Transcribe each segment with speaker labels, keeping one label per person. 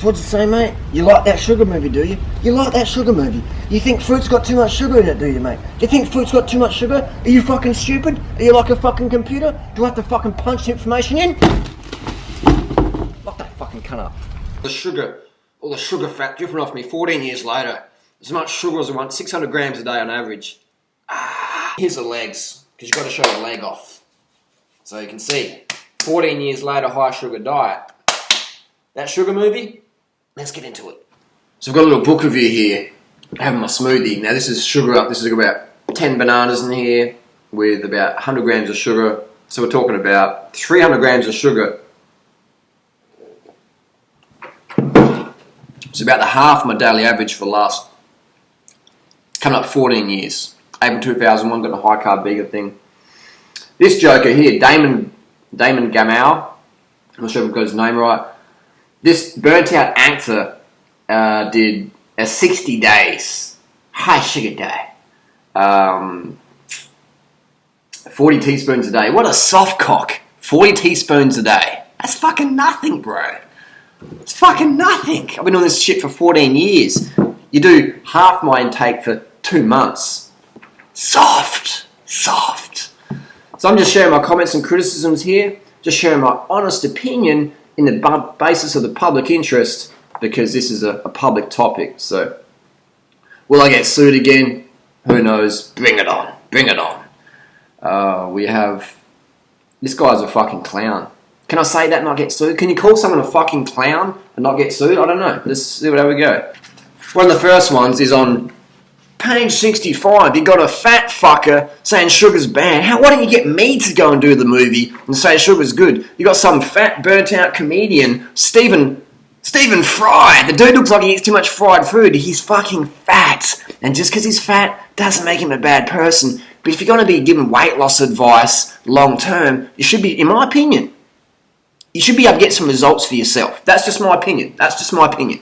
Speaker 1: So what'd you say, mate? You like that sugar movie, do you? You like that sugar movie? You think fruit's got too much sugar in it, do you, mate? You think fruit's got too much sugar? Are you fucking stupid? Are you like a fucking computer? Do I have to fucking punch the information in? Lock that fucking cunt up. The sugar, all the sugar fat dripping off me 14 years later. As much sugar as I want, 600 grams a day on average. Here's the legs, because you've got to show the leg off. So you can see, 14 years later, high sugar diet. That sugar movie? Let's get into it. So I've got a little book review here. Having my smoothie. Now this is sugar up. This is about 10 bananas in here with about 100 grams of sugar. So we're talking about 300 grams of sugar. It's about the half of my daily average for the last, coming up 14 years. April 2001, got a high carb vegan thing. This joker here, Damon Gamal, I'm not sure if I've got his name right. This burnt out actor did a 60 days high sugar day. 40 teaspoons a day. What a soft cock. 40 teaspoons a day. That's fucking nothing, bro. It's fucking nothing. I've been doing this shit for 14 years. You do half my intake for 2 months. Soft. Soft. So I'm just sharing my comments and criticisms here. Just sharing my honest opinion in the basis of the public interest, because this is a public topic. So, will I get sued again? Who knows? Bring it on. Bring it on. We have... This guy's a fucking clown. Can I say that and not get sued? Can you call someone a fucking clown and not get sued? I don't know. Let's see how we go. One of the first ones is on page 65. You got a fat fucker saying sugar's bad. Why don't you get me to go and do the movie and say sugar's good? You got some fat, burnt-out comedian, Stephen Fry. The dude looks like he eats too much fried food. He's fucking fat. And just because he's fat doesn't make him a bad person. But if you're going to be given weight loss advice long-term, you should be, in my opinion, you should be able to get some results for yourself. That's just my opinion. That's just my opinion.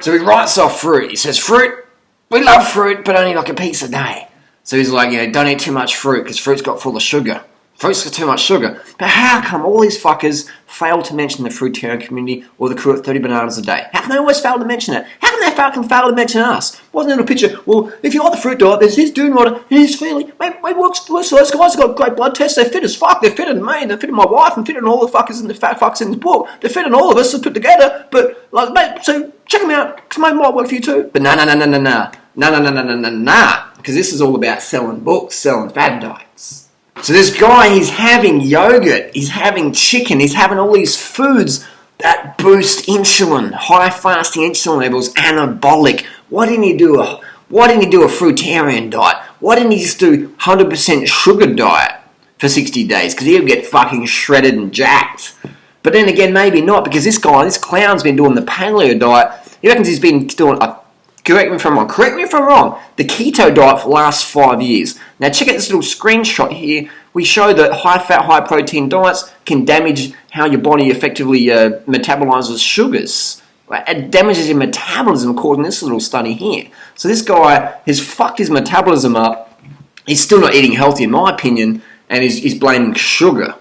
Speaker 1: So he writes off fruit. He says, fruit, we love fruit, but only like a piece a day. So he's like, don't eat too much fruit, because fruit's got full of sugar. Fruit's got too much sugar. But how come all these fuckers fail to mention the fruitarian community or the crew at 30 bananas a day? How come they always fail to mention it? How come they fucking fail to mention us? Wasn't there a picture? Well, if you like the fruit diet, there's his doing what and he's feeling. Mate, works. Those guys have got great blood tests. They're fit as fuck. They're fitter than me. They're fitter than my wife. And fitter than all the fuckers and the fat fucks in this book. They're fitter than all of us to put together. But, like, mate, so check them out, because mate might work for you too. But nah. Because this is all about selling books, selling fad diets. So this guy, he's having yogurt, he's having chicken, he's having all these foods that boost insulin, high fasting insulin levels, anabolic. Why didn't he do a fruitarian diet? Why didn't he just do 100% sugar diet for 60 days? Because he'd get fucking shredded and jacked. But then again, maybe not, because this clown's been doing the paleo diet. He reckons he's been doing correct me if I'm wrong, the keto diet for the last 5 years. Now check out this little screenshot here. We show that high-fat, high-protein diets can damage how your body effectively metabolizes sugars. It damages your metabolism, according to this little study here. So this guy has fucked his metabolism up. He's still not eating healthy, in my opinion, and he's blaming sugar.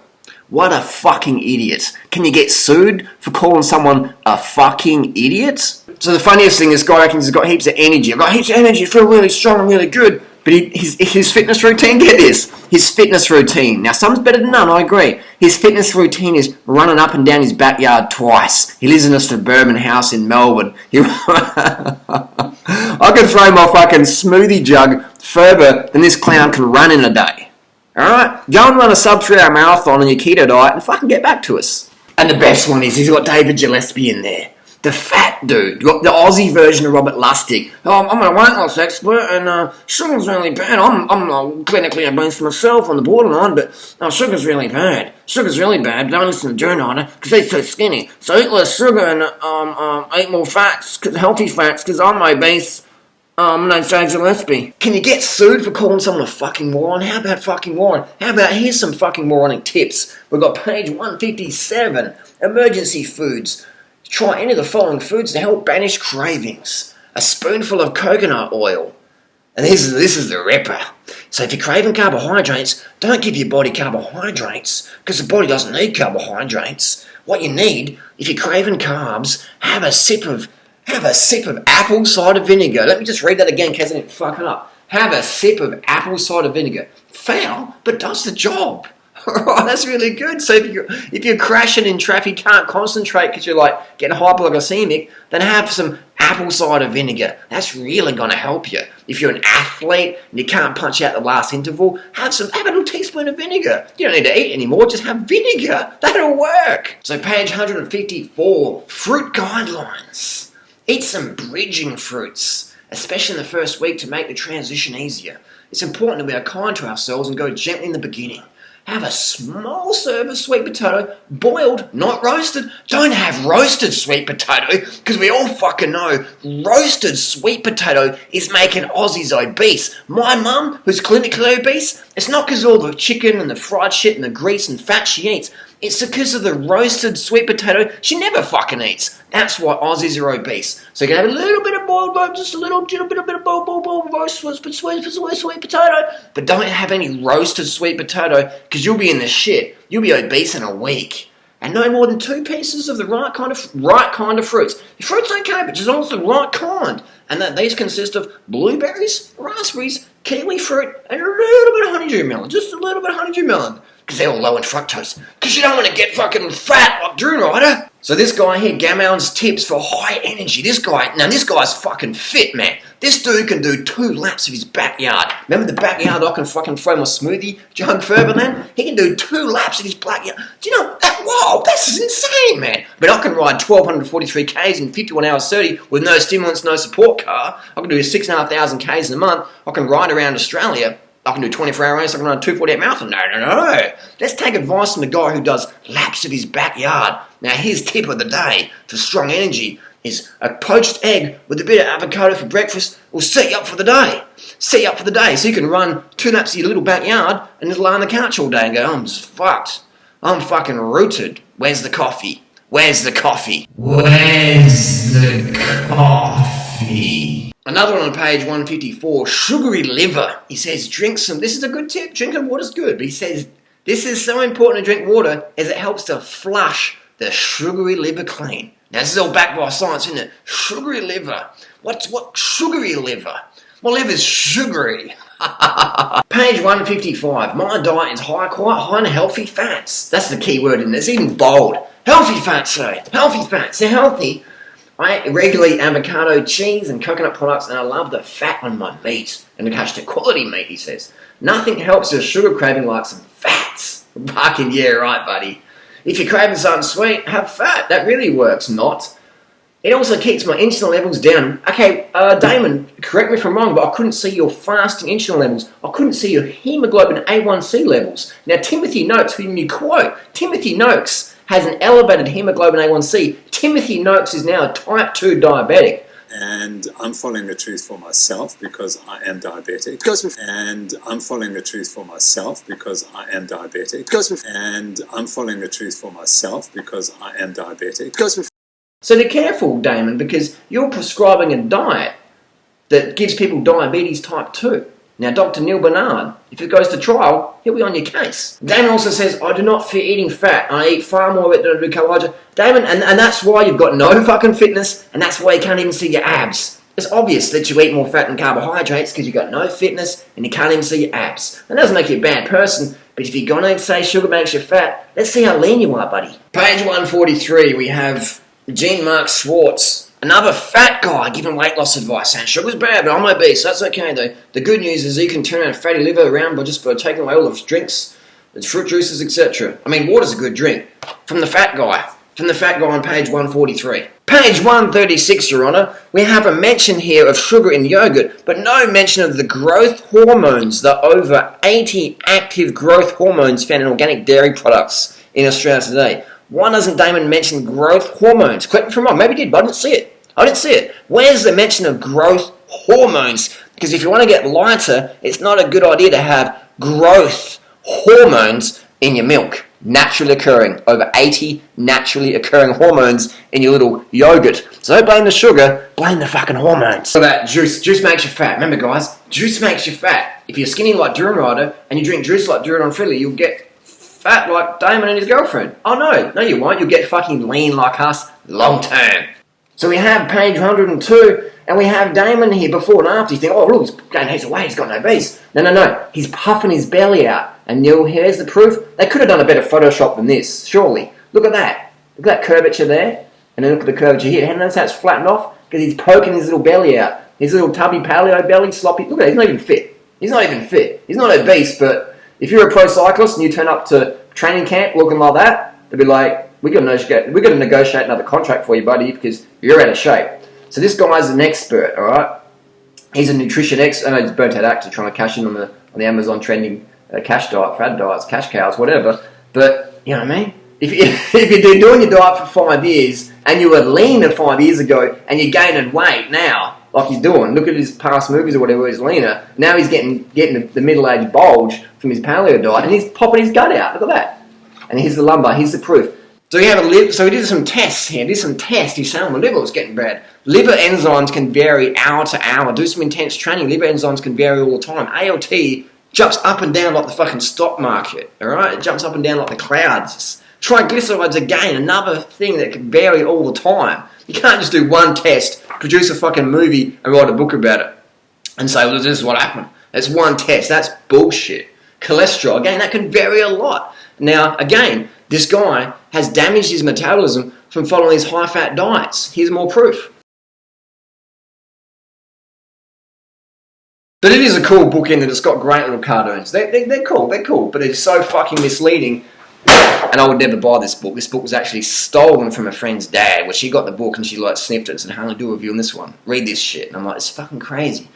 Speaker 1: What a fucking idiot. Can you get sued for calling someone a fucking idiot? So the funniest thing, this guy reckons he's got heaps of energy. I've got heaps of energy, I feel really strong and really good. But his fitness routine, get this, his fitness routine. Now, some's better than none, I agree. His fitness routine is running up and down his backyard twice. He lives in a suburban house in Melbourne. I could throw my fucking smoothie jug further than this clown can run in a day. Alright? Go and run a sub 3 hour marathon on your keto diet and fucking get back to us. And the best one is he's got David Gillespie in there. The fat dude, the Aussie version of Robert Lustig. Oh, I'm a weight loss expert, and sugar's really bad. I'm clinically obese myself on the borderline, but sugar's really bad. Sugar's really bad. Don't listen to Joe Niner, because he's so skinny. So eat less sugar and eat more fats, healthy fats, because I'm obese. My name's Dave Gillespie. Can you get sued for calling someone a fucking moron? How about fucking moron? How about here's some fucking moronic tips. We've got page 157, emergency foods. Try any of the following foods to help banish cravings. A spoonful of coconut oil. And this is the ripper. So if you're craving carbohydrates, don't give your body carbohydrates, because the body doesn't need carbohydrates. What you need, if you're craving carbs, have a sip of apple cider vinegar. Let me just read that again in case I didn't fuck it up. Have a sip of apple cider vinegar. Foul, but does the job. Alright, that's really good. So if you're crashing in traffic, can't concentrate because you're like getting hypoglycemic, then have some apple cider vinegar. That's really going to help you. If you're an athlete and you can't punch out the last interval, have a little teaspoon of vinegar. You don't need to eat anymore, just have vinegar. That'll work. So page 154, fruit guidelines. Eat some bridging fruits, especially in the first week to make the transition easier. It's important that we are kind to ourselves and go gently in the beginning. Have a small serve of sweet potato, boiled, not roasted. Don't have roasted sweet potato, because we all fucking know roasted sweet potato is making Aussies obese. My mum, who's clinically obese, it's not because of all the chicken and the fried shit and the grease and fat she eats. It's because of the roasted sweet potato she never fucking eats. That's why Aussies are obese. So you can have a little bit of boiled, just a little bit of boiled roast sweet potato, but don't have any roasted sweet potato because you'll be in the shit. You'll be obese in a week. And no more than 2 pieces of the right kind of fruits. The fruit's okay, but just also the right kind. And that these consist of blueberries, raspberries, kiwi fruit, and a little bit of honeydew melon. Just a little bit of honeydew melon. Because they're all low in fructose. Because you don't want to get fucking fat like Drew Ryder. So this guy here, Gamel's tips for high energy. This guy's fucking fit, man. This dude can do 2 laps of his backyard. Remember the backyard I can fucking throw my smoothie jug further than? He can do 2 laps of his backyard. Do you know that? Wow, this is insane, man. But I can ride 1,243 Ks in 51 hours 30 with no stimulants, no support car. I can do 6,500 Ks in a month. I can ride around Australia. I can do 24-hour race, I can run a 248 marathon. No. Let's take advice from the guy who does laps of his backyard. Now, his tip of the day for strong energy is a poached egg with a bit of avocado for breakfast will set you up for the day. Set you up for the day. So you can run 2 laps of your little backyard and just lie on the couch all day and go, I'm just fucked. I'm fucking rooted. Where's the coffee? Where's the coffee? Where's the coffee? Another one on page 154, sugary liver. He says, this is a good tip, drinking water's good, but he says, this is so important to drink water as it helps to flush the sugary liver clean. Now this is all backed by science, isn't it? Sugary liver. What sugary liver? My liver's sugary. Page 155, my diet is quite high in healthy fats. That's the key word in this, even bold. Healthy fats, though. Healthy fats, they're healthy. I regularly eat avocado, cheese, and coconut products, and I love the fat on my meat. And attached to quality meat, he says. Nothing helps a sugar craving like some fats. Fucking yeah, right, buddy. If you're craving something sweet, have fat. That really works, not. It also keeps my insulin levels down. Okay, Damon, correct me if I'm wrong, but I couldn't see your fasting insulin levels. I couldn't see your hemoglobin A1C levels. Now, Timothy Noakes, whom you quote, Timothy Noakes has an elevated hemoglobin A1C. Timothy Noakes is now a type 2 diabetic.
Speaker 2: And I'm following the truth for myself because I am diabetic. And I'm following the truth for myself because I am diabetic. And I'm following the truth for myself because I am diabetic.
Speaker 1: So be careful, Damon, because you're prescribing a diet that gives people diabetes type 2. Now, Dr. Neil Bernard, if it goes to trial, he'll be on your case. Damon also says, I do not fear eating fat. I eat far more of it than I do carbohydrate. Damon, and that's why you've got no fucking fitness, and that's why you can't even see your abs. It's obvious that you eat more fat than carbohydrates because you've got no fitness and you can't even see your abs. That doesn't make you a bad person, but if you're going to say sugar makes you fat, let's see how lean you are, buddy. Page 143, we have Jean-Marc Schwartz. Another fat guy giving weight loss advice, saying sugar's bad, but I'm obese, that's okay though. The good news is you can turn a fatty liver around by taking away all the drinks, the fruit juices, etc. I mean, water's a good drink. From the fat guy on page 143. Page 136, Your Honour, we have a mention here of sugar in yogurt, but no mention of the growth hormones, the over 80 active growth hormones found in organic dairy products in Australia today. Why doesn't Damon mention growth hormones? Correct me if I'm wrong, maybe he did, but I didn't see it. Where's the mention of growth hormones? Because if you want to get lighter, it's not a good idea to have growth hormones in your milk. Naturally occurring. Over 80 naturally occurring hormones in your little yogurt. So don't blame the sugar, blame the fucking hormones. So that juice makes you fat. Remember guys, juice makes you fat. If you're skinny like Drew Ryder and you drink juice like Drew on Freely, you'll get fat like Damon and his girlfriend. Oh no, you won't. You'll get fucking lean like us long term. So we have page 102, and we have Damon here before and after. You think, oh look, he's gained heaps of weight, he's got no obese. No. He's puffing his belly out. And here's the proof. They could have done a better Photoshop than this, surely. Look at that. Look at that curvature there. And then look at the curvature here. And notice how it's flattened off? Because he's poking his little belly out. His little tubby paleo belly, sloppy. Look at it, he's not even fit. He's not obese, but if you're a pro cyclist and you turn up to training camp looking like that, they'll be like, we've got to negotiate another contract for you, buddy, because you're out of shape. So this guy's an expert, all right? He's a nutrition expert. I know he's burnt out actor trying to cash in on the Amazon trending cash diet, fad diets, cash cows, whatever. But, you know what I mean? If you've been doing your diet for 5 years and you were leaner 5 years ago and you're gaining weight now, like he's doing, look at his past movies or whatever, he's leaner. Now he's getting the middle-aged bulge from his paleo diet and he's popping his gut out. Look at that. And here's the lumbar, here's the proof. So he did some tests here. He's saying my liver was getting bad. Liver enzymes can vary hour to hour. Do some intense training. Liver enzymes can vary all the time. ALT jumps up and down like the fucking stock market. Alright? It jumps up and down like the clouds. Triglycerides, again, another thing that can vary all the time. You can't just do one test, produce a fucking movie and write a book about it and say, well, this is what happened. That's one test. That's bullshit. Cholesterol, again, that can vary a lot. Now, again, this guy has damaged his metabolism from following these high-fat diets. Here's more proof. But it is a cool book in that it's got great little cartoons. They're cool, but it's so fucking misleading. And I would never buy this book. This book was actually stolen from a friend's dad, where she got the book and she like sniffed it and said, "Hey, I'll do a review on this one. Read this shit." And I'm like, it's fucking crazy.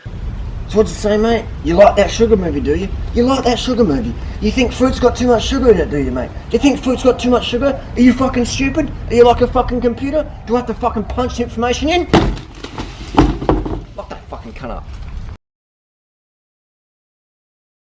Speaker 1: So what'd you say, mate? You like that sugar movie, do you? You like that sugar movie? You think fruit's got too much sugar in it, do you, mate? Do you think fruit's got too much sugar? Are you fucking stupid? Are you like a fucking computer? Do I have to fucking punch the information in? Lock that fucking cunt up.